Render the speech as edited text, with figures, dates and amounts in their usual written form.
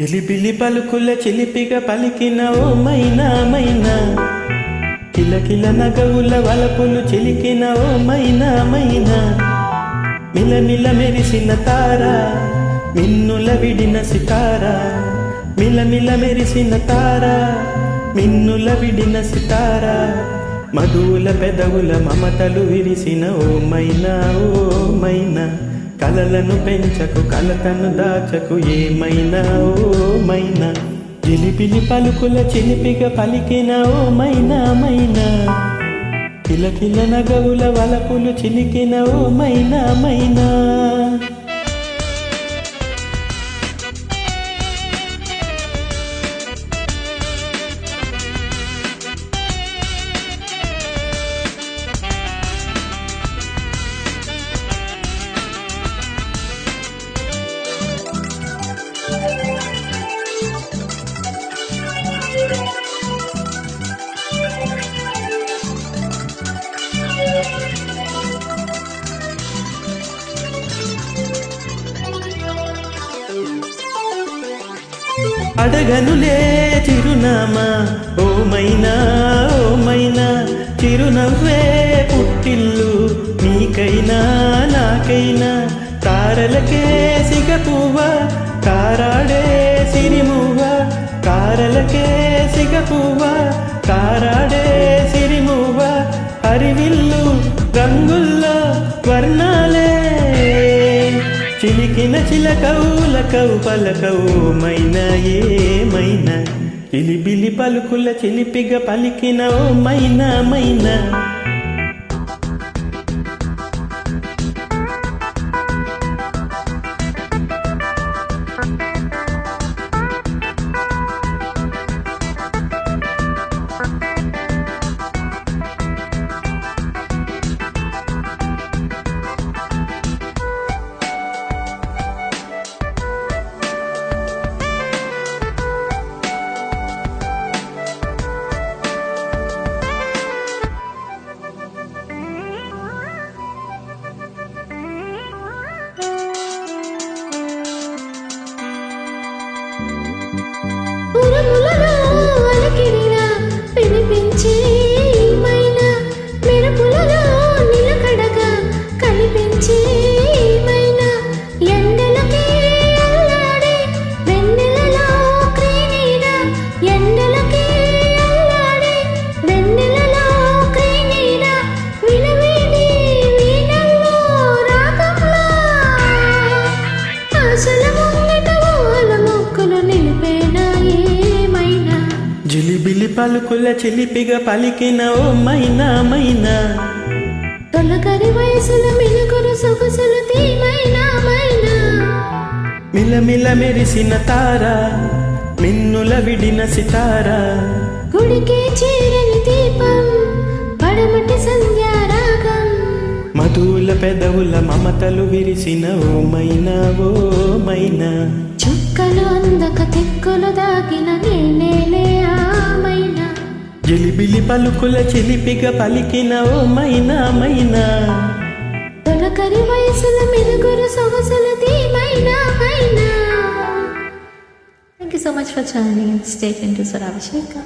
ఎలిబిలి పలుకుల చిలిపిగా పలికిన ఓ మైనా మైనా, కిలకిల నగవుల వలపులు చిలికిన ఓ మైనా మైనా, మిలమిల మెరిసిన తారా మిన్నుల విడిన సితారా, మిలమిల మెరిసిన తారా మిన్నుల విడిన సితారా, మధువుల పెదవుల మమతలు విరిసిన ఓ మైనా ఓ మైనా, కలలను పెంచకు కలతను దాచకు ఏమైనా ఓ మైనా, జిలిపిలి పలుకుల చిలిపిగా పలికిన ఓ మైనా మైనా, కిలకిల నగవుల వలపులు చిలికిన ఓ మైనా మైనా. అడగనులే చిరునామా ఓ మైనా ఓ మైనా, చిరునవ్వే పుట్టిల్లు నీకైనా నాకైనా, తారలకే సిగపువ్వ తారాడే సిరిమువ్వ, తారలకే సిగపువ్వ తారాడే సిరిమువ్వ, హరివిల్లు రంగుల్లో వర్ణాలే చిలికిన చిలకౌలకవు పలకవు మైనా ఏమైనా, చిలిబిలి పలుకుల చిలిపిగా పలికిన ఓ మైనా మైనా. జిలిబిలి పలుకుల చిలిపిగా పలికిన ఓ మైనా మైనా, తొలకరి వయసుల మినుగురు సొగసులు తీమైనా మైనా, మిలమిల మెరిసిన తారా మిన్నుల విడిన సితారా, గుడికే చేరని దీపం పడమటి సంధ్యారాగం, మధువుల పెదవుల మమతలు విరిసిన ఓ మైనా ఓ మైనా, చుక్కలు అందక తెక్కులు దాగిన నేనేలే ఆ మైనా, జిలిబిలి పలుకుల చిలిపిగా పలికిన ఓ మైనా మైనా, తొలకరి వయసుల మినుగురు సొగసులు తీమైనా మైనా. Thank you so much for joining and stay tuned to Swarabhisheka.